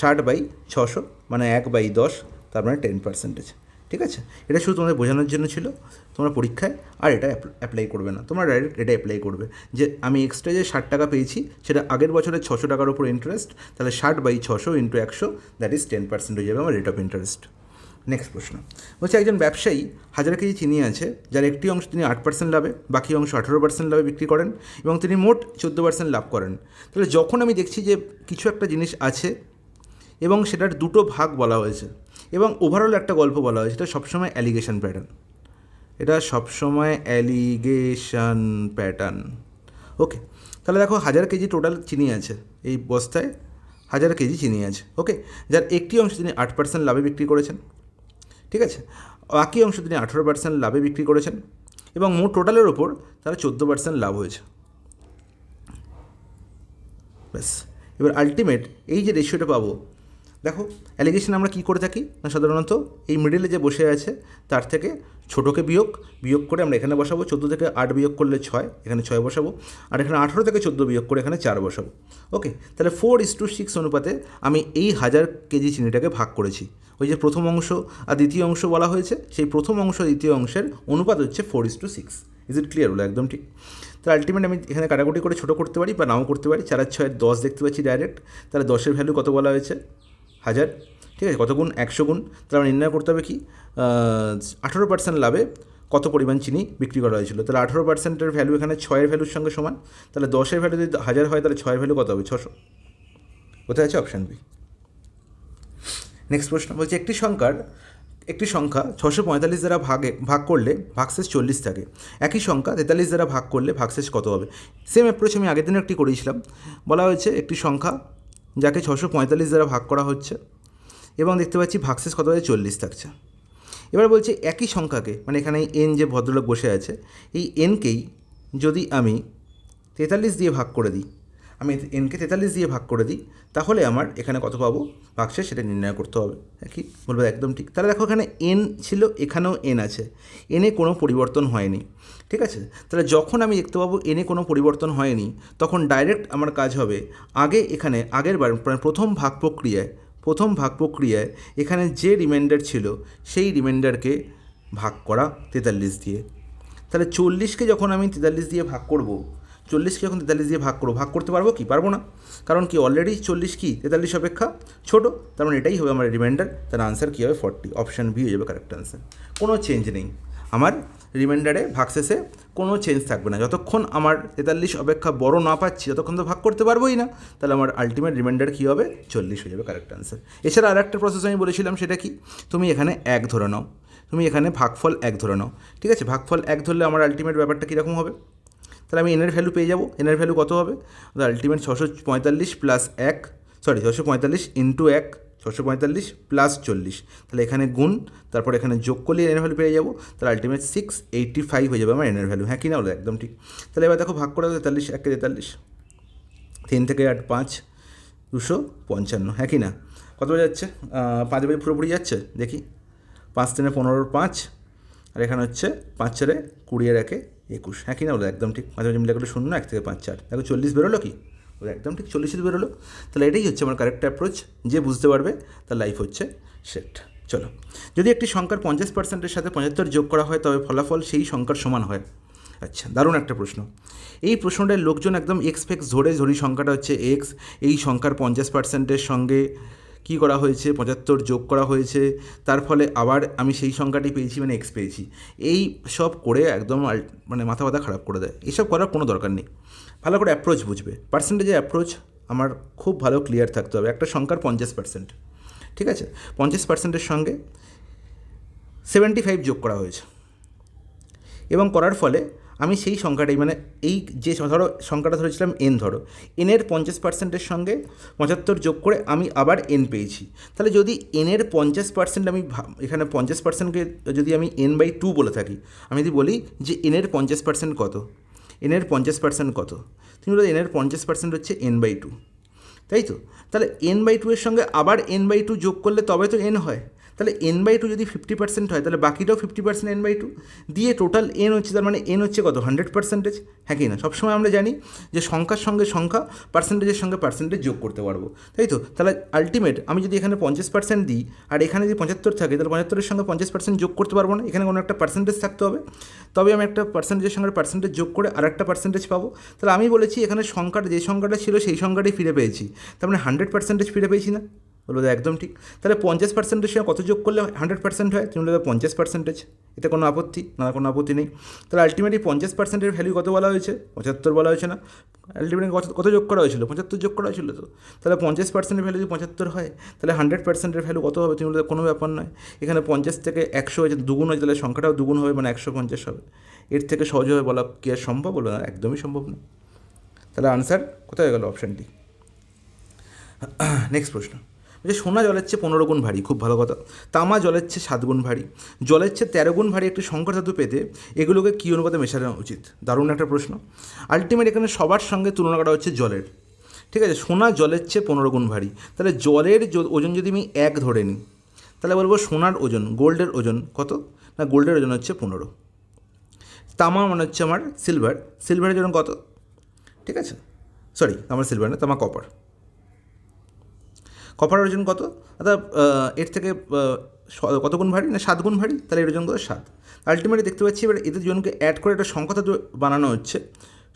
60/600, মানে 1/10, তার মানে 10%। ঠিক আছে, এটা শুধু তোমাদের বোঝানোর জন্য ছিল, তোমরা পরীক্ষায় আর এটা অ্যাপ্লাই করবে না, তোমরা ডাইরেক্ট এটা অ্যাপ্লাই করবে যে আমি এক্সট্রা যে 60 টাকা পেয়েছি সেটা আগের বছরের 600 টাকার উপর ইন্টারেস্ট, তাহলে 60/600 × 100, দ্যাট ইজ 10% হয়ে যাবে আমার রেট অফ ইন্টারেস্ট। নেক্সট প্রশ্ন বলছে একজন ব্যবসায়ী 1000 কেজি চিনি আছে, যার একটি অংশ তিনি 8% লাভে, বাকি অংশ 18% লাভে বিক্রি করেন এবং তিনি মোট 14% লাভ করেন। তাহলে যখন আমি দেখছি যে কিছু একটা জিনিস আছে এবং সেটার দুটো ভাগ বলা হয়েছে এবং ওভারঅল একটা গল্প বলা হয়েছে, এটা সবসময় অ্যালিগেশন প্যাটার্ন। ওকে, তাহলে দেখো 1000 কেজি টোটাল চিনি আছে, এই বস্তায় 1000 কেজি চিনি আছে। ওকে, যার একটি অংশ তিনি 8% লাভে বিক্রি করেছেন, ঠিক আছে, বাকি অংশ তিনি 18% লাভে বিক্রি করেছেন এবং মোট টোটালের ওপর তারা 14% লাভ হয়েছে। ব্যাস, এবার আলটিমেট এই যে রেশিওটা পাবো, দেখো অ্যালিগেশন আমরা কী করে থাকি না সাধারণত এই মিডিলে যে বসে আছে তার থেকে ছোটোকে বিয়োগ করে আমরা এখানে বসাবো। 14 থেকে 8 বিয়োগ করলে 6, এখানে 6 বসাবো, আর এখানে 18 থেকে 14 বিয়োগ করে এখানে 4 বসাবো। ওকে, তাহলে 4:6 অনুপাতে আমি এই 1000 কেজি চিনিটাকে ভাগ করেছি। ওই যে প্রথম অংশ আর দ্বিতীয় অংশ বলা হয়েছে, সেই প্রথম অংশ দ্বিতীয় অংশের অনুপাত হচ্ছে 4:6। Is it clear? হলো একদম ঠিক। তাহলে আলটিমেট আমি এখানে কাটাকুটি করে ছোটো করতে পারি বা নাও করতে পারি। 4 আর 6 10 দেখতে পাচ্ছি ডাইরেক্ট, তাহলে 10-এর ভ্যালু কত বলা হয়েছে 1000। ঠিক আছে, কত গুণ 100 গুণ, তাহলে আমার নির্ণয় করতে হবে কি 18% লাভে কত পরিমাণ চিনি বিক্রি করা হয়েছিল। তাহলে 18%-এর ভ্যালু এখানে 6-এর ভ্যালুর সঙ্গে সমান, তাহলে 10-এর ভ্যালু যদি 1000 হয় তাহলে 6-এর ভ্যালু কত হবে 600। কোথায় আছে? Option B. নেক্সট প্রশ্ন বলছে একটি সংখ্যা 645 দ্বারা ভাগ করলে ভাগশেষ 40 থাকে, একই সংখ্যা 43 দ্বারা ভাগ করলে ভাগশেষ কত হবে? সেম অ্যাপ্রোচ আমি আগের দিন একটি করেছিলাম। বলা হয়েছে একটি সংখ্যা যাকে 645 দ্বারা ভাগ করা হচ্ছে এবং দেখতে পাচ্ছি ভাগশেষ কত হয়ে 40 থাকছে। এবার বলছে একই সংখ্যাকে, মানে এখানে এন যে ভদ্রলোক বসে আছে, এই এনকেই যদি আমি 43 দিয়ে ভাগ করে দিই আমি এনকে 43 দিয়ে ভাগ করে দিই, তাহলে আমার এখানে কত পাবো ভাগশেষ সেটা নির্ণয় করতে হবে। কি বলবো? একদম ঠিক। তাহলে দেখো এখানে এন ছিল, এখানেও এন আছে, এনে কোনো পরিবর্তন হয়নি। ঠিক আছে, তাহলে যখন আমি দেখতে পাবো এনে কোনো পরিবর্তন হয়নি, তখন ডাইরেক্ট আমার কাজ হবে আগে এখানে আগের বার প্রথম ভাগ প্রক্রিয়ায় এখানে যে রিমাইন্ডার ছিল সেই রিমাইন্ডারকে ভাগ করা 43 দিয়ে। তাহলে 40কে যখন আমি 43 দিয়ে ভাগ করব, 40কে যখন 43 দিয়ে ভাগ করতে পারবো কি? পারবো না, কারণ কি অলরেডি 40 কি 43 অপেক্ষা ছোটো, তার মানে এটাই হবে আমার রিমাইন্ডার। তার আনসার কী হবে? 40। অপশান বি হয়ে যাবে কারেক্ট আনসার। কোনো চেঞ্জ নেই আমার রিমাইন্ডারে, ভাগশেষে কোনো চেঞ্জ থাকবে না। যতক্ষণ আমার 43 অপেক্ষা বড় না পাচ্ছি ততক্ষণ তো ভাগ করতে পারবোই না, তাহলে আমার আলটিমেট রিমাইন্ডার কী হবে? 40 হয়ে যাবে কারেক্ট আনসার। এছাড়া আর একটা প্রসেস আমি বলেছিলাম, সেটা কি? তুমি এখানে 1 ধরে নাও, তুমি এখানে ভাগফল 1 ধরে নাও। ঠিক আছে, ভাগফল 1 ধরলে আমার আলটিমেট ব্যাপারটা কীরকম হবে? তাহলে আমি এনের ভ্যালু পেয়ে যাবো। এনের ভ্যালু কত হবে? আলটিমেট 645 প্লাস 1, 645 ইন্টু 1, 645 প্লাস 40, তাহলে এখানে গুণ, তারপর এখানে যোগ করলে এনের ভ্যালু পেয়ে যাবো। তাহলে আলটিমেট 685 হয়ে যাবে আমার এনের ভ্যালু। হ্যাঁ কি না? বলো একদম ঠিক। তাহলে এবার দেখো ভাগ করে 43, 1 কে 43, 3 থেকে 8 5, 255। হ্যাঁ কি না? কত হয়ে যাচ্ছে? 5 বাজে পুরোপুরি যাচ্ছে, দেখি। 5 3 15, 5, আর এখানে হচ্ছে 5 4 20 আর 1 21। হ্যাঁ কি না? বলো একদম ঠিক। মাঝে মাঝে মিলে গেলো 0, 1 থেকে 5 4, দেখো 40 বেরোলো কি? বলো একদম ঠিক, 40 বেরোলো। তাহলে এটাই হচ্ছে আমার কারেক্ট অ্যাপ্রোচ। যে বুঝতে পারবে তার লাইফ হচ্ছে সেট। চলো, যদি একটি সংখ্যার 50%-এর সাথে 75 যোগ করা হয় তবে ফলাফল সেই সংখ্যার সমান হয়। আচ্ছা, দারুণ একটা প্রশ্ন। এই প্রশ্নটায় লোকজন একদম এক্স ধরি সংখ্যাটা হচ্ছে এক্স, এই সংখ্যার 50%-এর সঙ্গে কী করা হয়েছে? 75 যোগ করা হয়েছে, তার ফলে আবার আমি সেই সংখ্যাটি পেয়েছি, মানে এক্স পেয়েছি। এই সব করে একদম মানে মাথা খারাপ করে দেয়। এসব করার কোনো দরকার নেই। ভালো করে অ্যাপ্রোচ বুঝবে। পার্সেন্টেজের অ্যাপ্রোচ আমার খুব ভালো ক্লিয়ার থাকতে হবে। একটা সংখ্যার 50%, ঠিক আছে, 50%-এর সঙ্গে 75 যোগ করা হয়েছে, এবং করার ফলে আমি সেই সংখ্যাটাই, মানে এই যে ধরো সংখ্যাটা ধরেছিলাম এন, ধরো এনের 50%-এর সঙ্গে 75 যোগ করে আমি আবার এন পেয়েছি। তাহলে যদি এনের 50% আমি এখানে 50%কে যদি আমি n/2 বলে থাকি, আমি যদি বলি যে এনের 50% কত, এনের 50% কত, তুমি বলো এনের 50% হচ্ছে n/2, তাই তো? তাহলে n/2 এর সঙ্গে আবার n/2 যোগ করলে তবে তো n হয়। তাহলে n/2 যদি 50% হয়, তাহলে বাকিটাও 50% n/2 দিয়ে টোটাল n হচ্ছে, তার মানে n হচ্ছে কত? 100%। হ্যাঁ কি না? সবসময় আমরা জানি যে সংখ্যার সঙ্গে সংখ্যা, পার্সেন্টেজের সঙ্গে পার্সেন্টেজ যোগ করতে পারবো, তাই তো? তাহলে আলটিমেট আমি যদি এখানে 50% দিই আর এখানে যদি 75 থাকে, তাহলে 75-এর সঙ্গে 50% যোগ করতে পারবো না, এখানে কোনো একটা পার্সেন্টেজ থাকতে হবে, তবে আমি একটা পার্সেন্টেজের সঙ্গে পার্সেন্টেজ যোগ করে আর একটা পার্সেন্টেজ পাবো। তাহলে আমি বলেছি এখানে সংখ্যাটা, যে সংখ্যাটা ছিল সেই সংখ্যাটাই ফিরে পেয়েছি, তার মানে 100% ফিরে পেয়েছি না? বলবো একদম ঠিক। তাহলে 50%-এর সঙ্গে কত যোগ করলে 100% হয়? তুমি বলবে 50%। এতে কোনো আপত্তি না? কোনো আপত্তি নেই। তাহলে আলটিমেটলি 50%-এর ভ্যালু কত বলা হয়েছে? 75 বলা হয়েছে না? আলটিমেটলি কত যোগ করা হয়েছিল? 75 যোগ করা হয়েছিল তো। তাহলে 50%-এর ভ্যালু যদি 75 হয়, তাহলে 100%-এর ভ্যালু কত হবে? তুমি বলবে কোনো ব্যাপার নয়, এখানে 50 থেকে 100 হয়েছে, দুগুণ হয়েছে, তাহলে সংখ্যাটাও দুগুণ হবে, মানে 150 হবে। এর থেকে সহজভাবে বলা কি আর সম্ভব? বলো না, একদমই সম্ভব না। তাহলে আনসার কোথায় গেল? অপশানটি। নেক্সট প্রশ্ন, যে সোনা জলের চেয়ে 15 গুণ ভারী, খুব ভালো কথা। তামা জলের চেয়ে 7 গুণ ভারী, জলের চেয়ে 13 গুণ ভারী একটি সংকর ধাতু পেতে এগুলোকে কী অনুপাতে মেশানো উচিত? দারুণ একটা প্রশ্ন। আলটিমেট এখানে সবার সঙ্গে তুলনা করা হচ্ছে জলের। ঠিক আছে, সোনা জলের চেয়ে 15 গুণ ভারী, তাহলে জলের ওজন যদি আমি 1 ধরে নিই, তাহলে বলবো সোনার ওজন, গোল্ডের ওজন কত? না, গোল্ডের ওজন হচ্ছে 15। তামা মানে হচ্ছে আমার সিলভার, সিলভারের ওজন কত? ঠিক আছে, সরি, আমার সিলভার না, তামা কপার, কপার ওজন কত? অর্থাৎ এর থেকে কত গুণ ভারী? না 7 গুণ ভারী, তাহলে এর ওজন কত? 7। আলটিমেটলি দেখতে পাচ্ছি এবার এদের জনকে অ্যাড করে একটা সংখ্যা ধাতু বানানো হচ্ছে।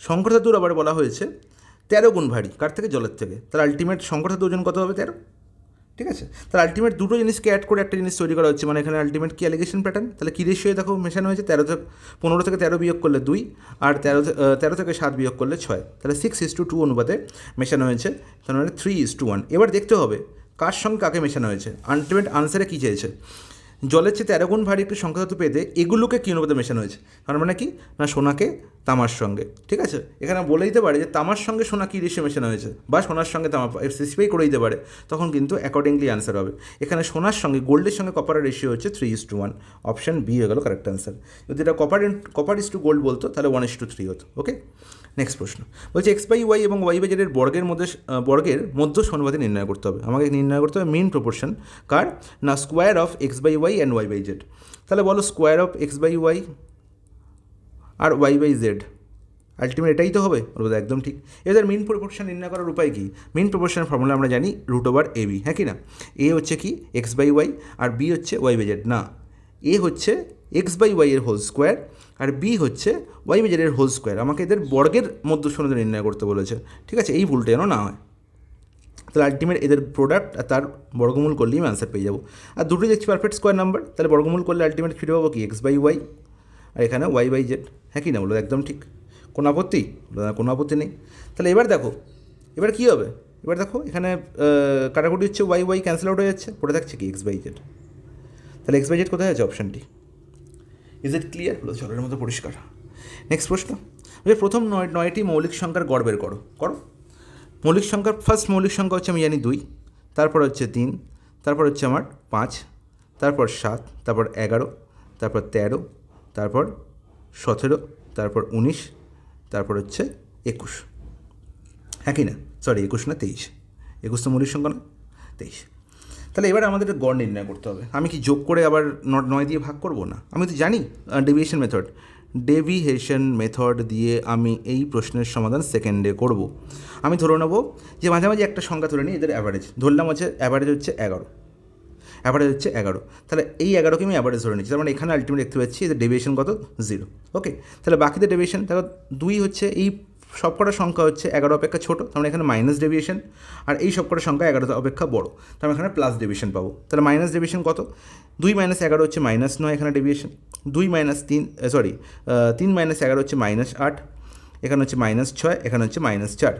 সংখ্যা ধাতুর আবার বলা হয়েছে 13 গুণ ভারী, কার থেকে? জলের থেকে। তাহলে আলটিমেট সংখ্যা ধাতুর ওজন কত হবে? 13। ঠিক আছে, তাহলে আলটিমেট দুটো জিনিসকে অ্যাড করে একটা জিনিস তৈরি করা হচ্ছে, মানে এখানে আলটিমেট কি অ্যালিগেশন প্যাটার্ন? তাহলে কী রেশিও দেখো মেশানো হয়েছে? 15 থেকে 13 বিয়োগ করলে 2, আর 13 থেকে 7 বিয়োগ করলে 6, তাহলে 6:2 অনুপাতে মেশানো হয়েছে, তার মানে 3:1। এবার দেখতে হবে কার সঙ্গে কাকে মেশানো হয়েছে। আলটিমেট আনসারে কী চেয়েছে? জলের চেয়ে 13 গুণ ভারী একটি সংখ্যা ধাতু পেতে এগুলোকে কী অনুপাতে মেশানো হয়েছে, তার মানে কি? না সোনাকে তামার সঙ্গে। ঠিক আছে, এখানে বলে দিতে পারে যে তামার সঙ্গে সোনা কী রেশিও মেশানো হয়েছে, বা সোনার সঙ্গে তামা স্পেসিফাই করে দিতে পারে, তখন কিন্তু অ্যাকর্ডিংলি আনসার হবে। এখানে সোনার সঙ্গে গোল্ডের সঙ্গে কপারের রেশিও হচ্ছে 3:1। অপশান বি হয়ে গেল কারেক্ট আনসার। যদি এটা কপার ইস টু গোল্ড বলতো, তাহলে 1:3 হতো। ওকে, নেক্সট প্রশ্ন বলছে এক্স বাই ওয়াই এবং ওয়াই বাই জেডের বর্গের মধ্য সমানুপাতি নির্ণয় করতে হবে। আমাকে নির্ণয় করতে হবে মিন প্রপোর্শন কার না square of X by Y and Y by Z. তাহলে বলো square of X by Y আর ওয়াই বাই জেড আলটিমেট এটাই তো হবে, বলবো একদম ঠিক। এদের মিন প্রপোর্শন নির্ণয় করার উপায় কী? মিন প্রপোর্শন ফর্মুলা আমরা জানি রুট ওভার এ বি, হ্যাঁ কি না? এ হচ্ছে কি এক্স বাই ওয়াই আর বি হচ্ছে ওয়াই বাই জেড, না এ হচ্ছে এক্স বাই ওয়াই এর হোল স্কোয়ার আর বি হচ্ছে ওয়াই বাই জেড এর হোল স্কোয়ার। আমাকে এদের বর্গের মধ্য সমানুপাতি নির্ণয় করতে বলেছে, ঠিক আছে? এই ভুলটা যেন না হয়। তাহলে আলটিমেট এদের প্রোডাক্ট আর তার বর্গমূল করলেই আমি আনসার পেয়ে যাবো। আর দুটোই দেখছি পারফেক্ট স্কোয়ার নাম্বার, তাহলে বর্গমূল করলে আলটিমেট ফিরে পাবো কি এক্স বাই ওয়াই আর এখানে ওয়াই বাই জেড, হ্যাঁ কি না? বলো একদম ঠিক। কোনো আপত্তি? কোনো আপত্তি নেই। তাহলে এবার দেখো এবার কী হবে, এবার দেখো এখানে কাটাকুটি হচ্ছে, ওয়াই ওয়াই ক্যান্সেল আউট হয়ে যাচ্ছে, পড়ে থাকছে কি এক্স বাই জেড। তাহলে এক্স বাই জেড কোথায় আছে? অপশানটি। Is it clear? বলো জলের মতো পরিষ্কার। নেক্সট প্রশ্ন, প্রথম নয়টি মৌলিক সংখ্যার গড় বের করো। মৌলিক সংখ্যার ফার্স্ট মৌলিক সংখ্যা হচ্ছে আমি জানি 2, তারপর হচ্ছে 3, তারপর হচ্ছে আমার 5, তারপর 7, তারপর 11, তারপর 13, তারপর 17, তারপর 19, তারপর হচ্ছে 21, হ্যাঁ কি না? সরি 21 না 23, 21 তো মৌলিক সংখ্যা না, 23। তাহলে এবার আমাদের গড় নির্ণয় করতে হবে। আমি কি যোগ করে আবার 9 দিয়ে ভাগ করবো? না, আমি তো জানি ডেভিয়েশন মেথড দিয়ে আমি এই প্রশ্নের সমাধান সেকেন্ডে করব। আমি ধরে নেবো যে মাঝামাঝি একটা সংখ্যা ধরে নিই, এদের অ্যাভারেজ ধরলাম হচ্ছে অ্যাভারেজ হচ্ছে 11, তাহলে এই 11কে আমি অ্যাভারেজ ধরে নিচ্ছি। তার মানে এখানে আলটিমেট দেখতে পাচ্ছি এদের ডেভিয়েশন কত? 0। ওকে, তাহলে বাকিদের ডেভিয়েশন দেখো 2 হচ্ছে এই সবকটা সংখ্যা হচ্ছে 11 অপেক্ষা ছোটো, তার মানে এখানে মাইনাস ডেভিয়েশন, আর এই সবকটা সংখ্যা 11 অপেক্ষা বড়, তার মানে এখানে প্লাস ডেভিয়েশন পাবো। তাহলে মাইনাস ডেভিয়েশন কত? 2 - 11 হচ্ছে -9, এখানে ডেভিয়েশন 3 - 11 হচ্ছে -8, এখানে হচ্ছে -6, এখানে হচ্ছে -4।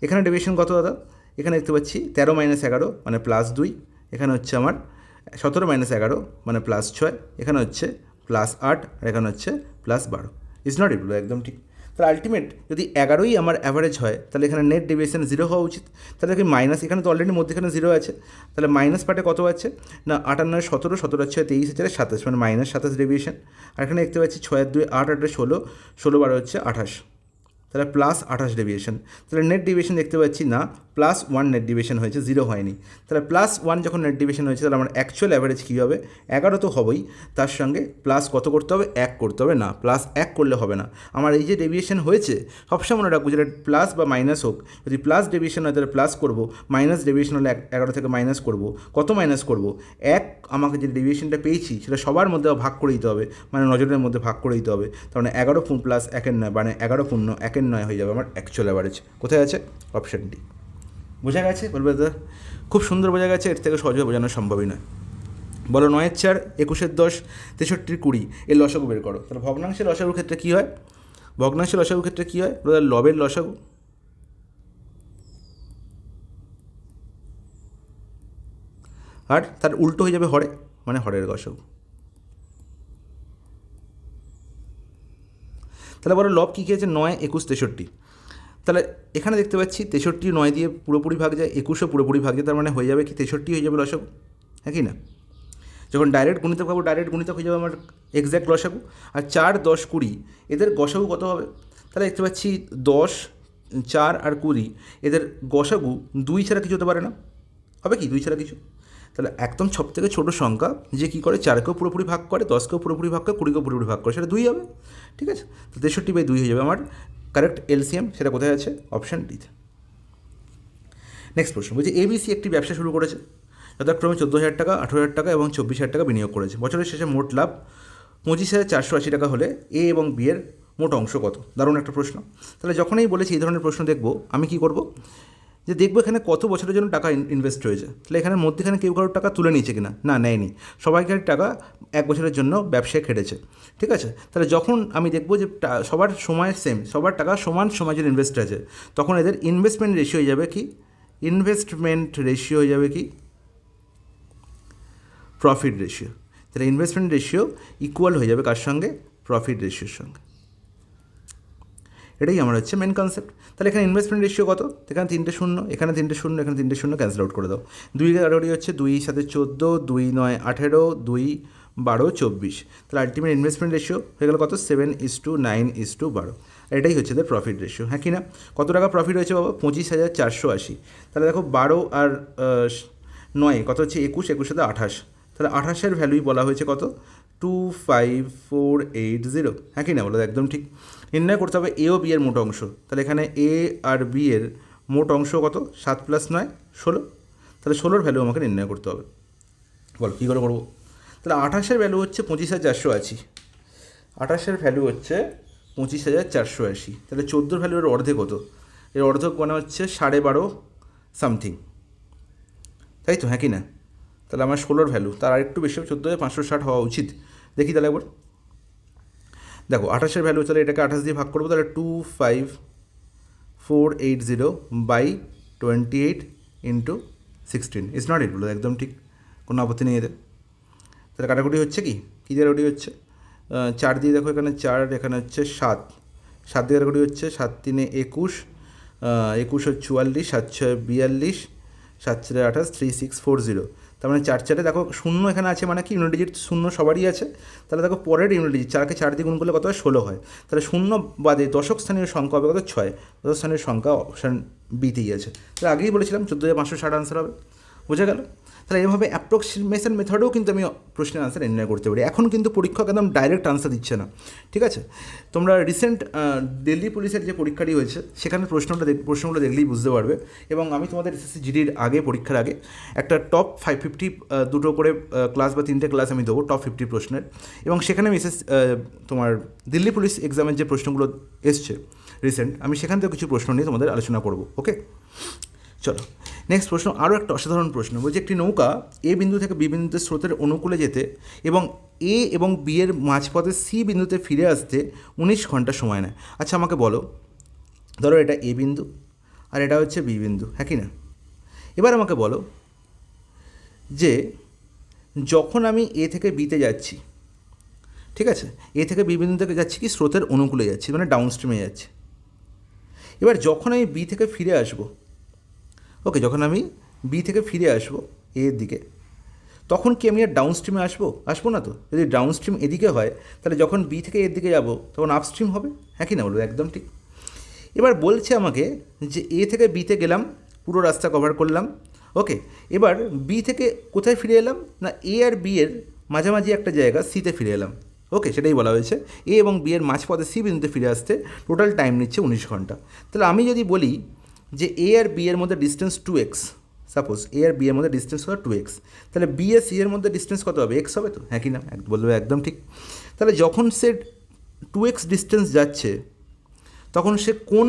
এখানে ডেভিয়েশন কত দাদা? এখানে দেখতে পাচ্ছি 13 - 11 মানে +2, এখানে হচ্ছে আমার 17 - 11 মানে +6, এখানে হচ্ছে +8 আর এখানে হচ্ছে +12। ইজ নট ইট? একদম ঠিক। তাহলে আলটিমেট যদি 11ই আমার অ্যাভারেজ হয় তাহলে এখানে নেট ডেভিয়েশন 0 হওয়া উচিত। তাহলে কি মাইনাস, এখানে তো অলরেডি মধ্যেখানে 0 আছে, তাহলে মাইনাস পার্টে কত আছে না 58 17 17 6 23 4 27 মানে -27 ডেভিয়েশন। আর এখানে দেখতে পাচ্ছি 6 2 8 8 16 16 12 হচ্ছে 28, তাহলে +28 ডেভিয়েশন। তাহলে নেট ডেভিয়েশন দেখতে পাচ্ছি না +1 নেট ডেভিয়েশন হয়েছে, 0 হয়নি। তাহলে +1 যখন নেট ডেভিয়েশন হয়েছে তাহলে আমার অ্যাকচুয়াল অ্যাভারেজ কী হবে? 11 তো হবেই, তার সঙ্গে প্লাস কত করতে হবে? 1 করতে হবে। না, +1 করলে হবে না। আমার এই যে ডেভিয়েশন হয়েছে সবসময় মনে রাখবো, যেটা প্লাস বা মাইনাস হোক, যদি প্লাস ডেভিয়েশন হয় তাহলে প্লাস করবো, মাইনাস ডেভিয়েশন হলে 11 থেকে মাইনাস করবো। কত মাইনাস করবো? 1। আমাকে যে ডেভিয়েশনটা পেয়েছি সেটা সবার মধ্যে ভাগ করে দিতে হবে, মানে নজরের মধ্যে ভাগ করে দিতে হবে। তার মানে 11 + 1 মানে 11 × 1 9 হয়ে যাবে আমার অ্যাকচুয়াল অ্যাভারেজ। কোথায় আছে? Option D. বোঝা গেছে? বলবে দাদা খুব সুন্দর বোঝা গেছে, এর থেকে সহজে বোঝানো সম্ভবই নয়। বলো 9 4 21 10 63 20 এর লসাগু বের করো। তাহলে ভগ্নাংশের লসাগুর ক্ষেত্রে কী হয়? ভগ্নাংশের লসাগুর ক্ষেত্রে কী হয়? লবের লসাগু আর তার উল্টো হয়ে যাবে হরে, মানে হরের লসাগু। তাহলে বলো লব কী কী আছে? 9 21 63। তাহলে এখানে দেখতে পাচ্ছি 63 9 দিয়ে পুরোপুরি ভাগ যায়, 21ও পুরোপুরি ভাগ যায়, তার মানে হয়ে যাবে কি 63 হয়ে যাবে লসাগু, হ্যাঁ কি না? যখন ডাইরেক্ট গুণিতক পাবো ডাইরেক্ট গুণিতক হয়ে যাবে আমার এক্স্যাক্ট লসাগু। আর 4 10 20 এদের গসাগু কত হবে? তাহলে দেখতে পাচ্ছি 10 4 আর 20 এদের গসাগু 2 ছাড়া কিছু হতে পারে না, হবে কি 2 ছাড়া কিছু? তাহলে একদম সব থেকে ছোটো সংখ্যা যে কী করে 4কেও পুরোপুরি ভাগ করে, 10কেও পুরোপুরি ভাগ করে, 20কেও পুরোপুরি ভাগ করে, সেটা 2 হবে, ঠিক আছে? তো 63/2 হয়ে যাবে আমার কারেক্ট এলসিএম। সেটা কোথায় আছে? অপশান ডিতে। নেক্সট প্রশ্ন বলছি এবিসি একটি ব্যবসা শুরু করেছে, যথাক্রমে 14,000 টাকা, 18,000 টাকা এবং 24,000 টাকা বিনিয়োগ করেছে। বছরের শেষে মোট লাভ 25,480 টাকা হলে এ এবং বি এর মোট অংশ কত? দারুণ একটা প্রশ্ন। তাহলে যখনই বলেছি এই ধরনের প্রশ্ন দেখব, আমি কি করব? যে দেখবো এখানে কত বছরের জন্য টাকা ইনভেস্ট হয়েছে। তাহলে এখানে মধ্যেখানে কেউ কারোর টাকা তুলে নিয়েছে কিনা? না, নেয়নি। সবাইকার টাকা 1 বছরের জন্য ব্যবসায় খেটেছে, ঠিক আছে? তাহলে যখন আমি দেখবো যে সবার সময় সেম, সবার টাকা সমান সময় যে ইনভেস্ট আছে, তখন এদের ইনভেস্টমেন্ট রেশিও হয়ে যাবে কি? ইনভেস্টমেন্ট রেশিও হয়ে যাবে কি? Profit ratio. তাহলে ইনভেস্টমেন্ট রেশিও ইকুয়াল হয়ে যাবে কার সঙ্গে? প্রফিট রেশিওর সঙ্গে। এটাই আমার হচ্ছে মেন কনসেপ্ট। তাহলে এখানে ইনভেস্টমেন্ট রেশিও কত? এখানে 3টে শূন্য, এখানে 3টে শূন্য, এখানে 3টে শূন্য, ক্যান্সেল আউট করে দাও। 2 11 হচ্ছে 2 7 14, 2 9 18, 2 12 24। তাহলে আলটিমেট ইনভেস্টমেন্ট রেশিও হয়ে গেল কত? 7:9:12। এটাই হচ্ছে এদের প্রফিট রেশিও, হ্যাঁ কি না? কত টাকা প্রফিট হয়েছে বাবা? 25,480। তাহলে দেখো 12 আর 9 কত হচ্ছে? 21, 21 সাথে 28, তাহলে 28-এর ভ্যালুই বলা হয়েছে কত? 25480, হ্যাঁ কি না? বলো একদম ঠিক। নির্ণয় করতে হবে এ ও বি এর মোট অংশ। তাহলে এখানে এ আর বি এর মোট অংশ কত? 7 + 9 16। তাহলে 16-র ভ্যালু আমাকে নির্ণয় করতে হবে। বলো কী করে করবো? তাহলে 28-এর ভ্যালু হচ্ছে 25,480, 28-এর ভ্যালু হচ্ছে 25,480। তাহলে 14-র ভ্যালু এর অর্ধেক কত? এর অর্ধেক মানে হচ্ছে 12.5 সামথিং, তাই তো, হ্যাঁ কি না? তাহলে আমার 16-র ভ্যালু তার আরেকটু বেশি হবে, 14,560 হওয়া উচিত। দেখি তাহলে একবার দেখো 28-এর ভ্যালু, তাহলে এটাকে 28 দিয়ে ভাগ করবো, তাহলে 25480 বাই 28 ইন্টু 16 ইজ নট ইট। বলো একদম ঠিক, কোনো আপত্তি নেই এদের। তাহলে কাটাকুটি হচ্ছে কি কী দিয়ে কাটাকুটি হচ্ছে? 4 দিয়ে দেখো, এখানে 4, এখানে হচ্ছে 7, 7 দিয়ে কাটাকুটি হচ্ছে, 7 × 3 = 21, 21 = 44, 7 × 6 = 42, 7 × 4 = 28, 3640। তার মানে 4 4-এ দেখো শূন্য এখানে আছে, মানে কি ইউনিট ডিজিট শূন্য সবারই আছে। তাহলে দেখো পরের ইউনিট ডিজিট 4কে 4 দিয়ে গুণ করলে কত হয়? 16 হয়। তাহলে শূন্য বাদে দশক স্থানীয় সংখ্যা হবে কত? 6। দশক স্থানীয় সংখ্যা অপশান বিতেই আছে। তাহলে আগেই বলেছিলাম 14,560 আনসার হবে। বোঝা গেল? তাহলে এভাবে অ্যাপ্রক্সিমেশন মেথডেও কিন্তু আমি প্রশ্নের আনসার নির্ণয় করতে পারি। এখন কিন্তু পরীক্ষক একদম ডাইরেক্ট আনসার দিচ্ছে না, ঠিক আছে? তোমরা রিসেন্ট দিল্লি পুলিশের যে পরীক্ষাটি হয়েছে সেখানে প্রশ্নগুলো দেখলেই বুঝতে পারবে। এবং আমি তোমাদের এসএসসি জিডির আগে, পরীক্ষার আগে একটা টপ 550 দুটো করে ক্লাস বা 3টে ক্লাস আমি দেবো টপ 50 প্রশ্নের। এবং সেখানে আমি তোমার দিল্লি পুলিশ এক্সামের যে প্রশ্নগুলো এসছে রিসেন্ট, আমি সেখান থেকে কিছু প্রশ্ন নিয়ে তোমাদের আলোচনা করবো। ওকে, চলো নেক্সট প্রশ্ন। আরও একটা অসাধারণ প্রশ্ন বলছে, একটি নৌকা এ বিন্দু থেকে বি বিন্দুতে স্রোতের অনুকূলে যেতে এবং এ এবং বি এর মাঝপথে সি বিন্দুতে ফিরে আসতে 19 ঘন্টা সময় নেয়। আচ্ছা আমাকে বলো, ধরো এটা এ বিন্দু আর এটা হচ্ছে বি বিন্দু, হ্যাঁ কি না? এবার আমাকে বলো যে যখন আমি এ থেকে বিতে যাচ্ছি, ঠিক আছে, এ থেকে বি বিন্দু থেকে যাচ্ছি কি স্রোতের অনুকূলে যাচ্ছি, মানে ডাউন স্ট্রিমে যাচ্ছি। এবার যখন আমি বি থেকে ফিরে আসবো, ওকে, যখন আমি বি থেকে ফিরে আসবো এর দিকে, তখন কি আমি আর ডাউন স্ট্রিমে আসবো না তো? যদি ডাউন স্ট্রিম এদিকে হয় তাহলে যখন বি থেকে এর দিকে যাবো তখন আপস্ট্রিম হবে, হ্যাঁ কি না? বলবো একদম ঠিক। এবার বলছে আমাকে যে এ থেকে বিতে গেলাম, পুরো রাস্তা কভার করলাম, ওকে। এবার বি থেকে কোথায় ফিরে এলাম না এ আর বি এর মাঝামাঝি একটা জায়গা সিতে ফিরে এলাম, ওকে, সেটাই বলা হয়েছে। এ এবং বি এর মাঝপথে সি বিন্দুতে ফিরে আসতে টোটাল টাইম নিচ্ছে 19 ঘন্টা। তাহলে আমি যদি বলি যে এ আর বি এর মধ্যে ডিস্টেন্স 2x, সাপোজ এ আর বি এর মধ্যে ডিস্টেন্স হলো 2x, তাহলে বি আর সি এর মধ্যে ডিস্টেন্স কত হবে? x হবে তো, হ্যাঁ কি না? বলবে একদম ঠিক। তাহলে যখন সে 2x ডিস্টেন্স যাচ্ছে তখন সে কোন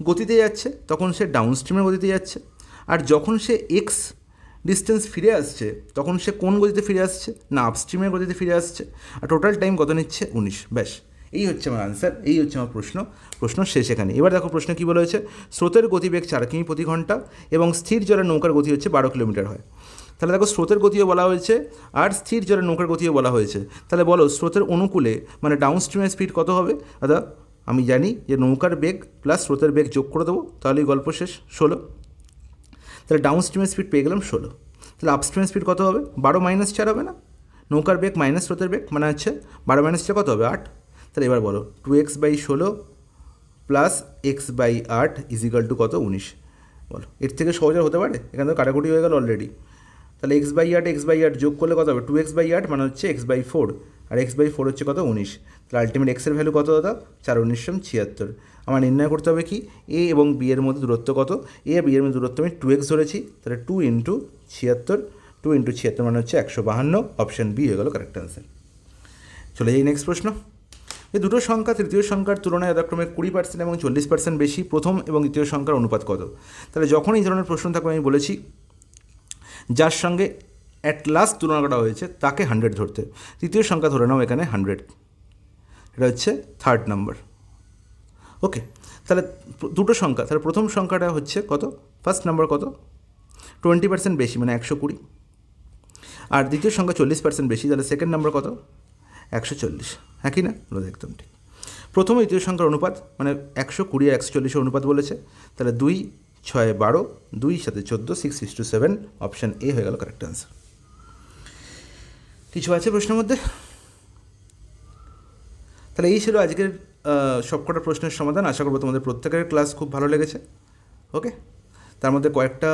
গতিতে যাচ্ছে? তখন সে ডাউন স্ট্রিমের গতিতে যাচ্ছে। আর যখন সে এক্স ডিস্টেন্স ফিরে আসছে তখন সে কোন গতিতে ফিরে আসছে? না আপস্ট্রিমের গতিতে ফিরে আসছে। আর টোটাল টাইম কত নিচ্ছে? 19। ব্যাস, এই হচ্ছে আমার আনসার, এই হচ্ছে আমার প্রশ্ন শেষ এখানে। এবার দেখো প্রশ্ন কী বলা হয়েছে, স্রোতের গতিবেগ 4 কিমি প্রতি ঘন্টা এবং স্থির জলের নৌকার গতি হচ্ছে 12 কিলোমিটার হয়। তাহলে দেখো স্রোতের গতিও বলা হয়েছে আর স্থির জলের নৌকার গতিও বলা হয়েছে। তাহলে বলো স্রোতের অনুকূলে মানে ডাউন স্ট্রিমের স্পিড কত হবে? দাদা আমি জানি যে নৌকার বেগ প্লাস স্রোতের বেগ যোগ করে দেবো, তাহলেই গল্প শেষ, 16। তাহলে ডাউন স্ট্রিমের স্পিড পেয়ে গেলাম 16। তাহলে আপস্ট্রিমের স্পিড কত হবে? 12 - 4 হবে না? নৌকার বেগ মাইনাস স্রোতের বেগ মানে হচ্ছে 12 - 4 কত হবে? 8। তাহলে এবার বলো 2x/16 প্লাস x/8 = কত? 19। বলো এর থেকে সহজ আর হতে পারে? এখানে তো কাটাকুটি হয়ে গেল অলরেডি। তাহলে x/8 যোগ করলে কত হবে? 2x/8 মানে হচ্ছে x/4, আর x/4 হচ্ছে কত? 19। তাহলে আলটিমেট এক্সের ভ্যালু কত দাদা? 4 × 19 = 76। আমার নির্ণয় করতে হবে কি এ এবং বি এর মধ্যে দূরত্ব কত? এ আর বি এর মধ্যে দূরত্ব আমি 2x ধরেছি, তাহলে 2 × 76, 2 × 76 মানে হচ্ছে 152। অপশান বি হয়ে গেল কারেক্ট অ্যান্সার। চলে যাই নেক্সট প্রশ্ন। এই দুটো সংখ্যা তৃতীয় সংখ্যার তুলনায় যথাক্রমে 20% এবং 40% বেশি, প্রথম এবং দ্বিতীয় সংখ্যার অনুপাত কত? তাহলে যখন এই ধরনের প্রশ্ন থাকবে আমি বলেছি যার সঙ্গে অ্যাট লাস্ট তুলনা করা হয়েছে তাকে 100 ধরতে। তৃতীয় সংখ্যা ধরে নাও এখানে 100, এটা হচ্ছে থার্ড নাম্বার, ওকে। তাহলে দুটো সংখ্যা, তাহলে প্রথম সংখ্যাটা হচ্ছে কত? ফার্স্ট নাম্বার কত? 20% বেশি মানে 120, আর দ্বিতীয় সংখ্যা 40% বেশি, তাহলে সেকেন্ড নাম্বার কত? 140, হ্যাঁ কি না? একদম ঠিক। প্রথম দ্বিতীয় সংখ্যার অনুপাত মানে 120 আর 140 অনুপাত বলেছে, তাহলে 2, 6, 12, 2 সাথে 14, 6:7। অপশান এ হয়ে গেল কারেক্ট অ্যান্সার। কিছু আছে প্রশ্নের মধ্যে? তাহলে এই ছিল আজকের সবকটা প্রশ্নের সমাধান। আশা করবো তোমাদের প্রত্যেকের ক্লাস খুব ভালো লেগেছে। ওকে, তার মধ্যে কয়েকটা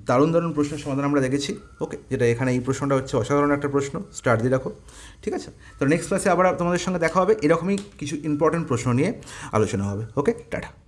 দারুণ দারুণ প্রশ্নের সমাধান আমরা দেখেছি। ওকে, যেটা এখানে এই প্রশ্নটা হচ্ছে অসাধারণ একটা প্রশ্ন, স্টার দিয়ে রাখো। ঠিক আছে, তো নেক্সট ক্লাসে আবার তোমাদের সঙ্গে দেখা হবে, এরকমই কিছু ইম্পর্টেন্ট প্রশ্ন নিয়ে আলোচনা হবে। ওকে, টাটা।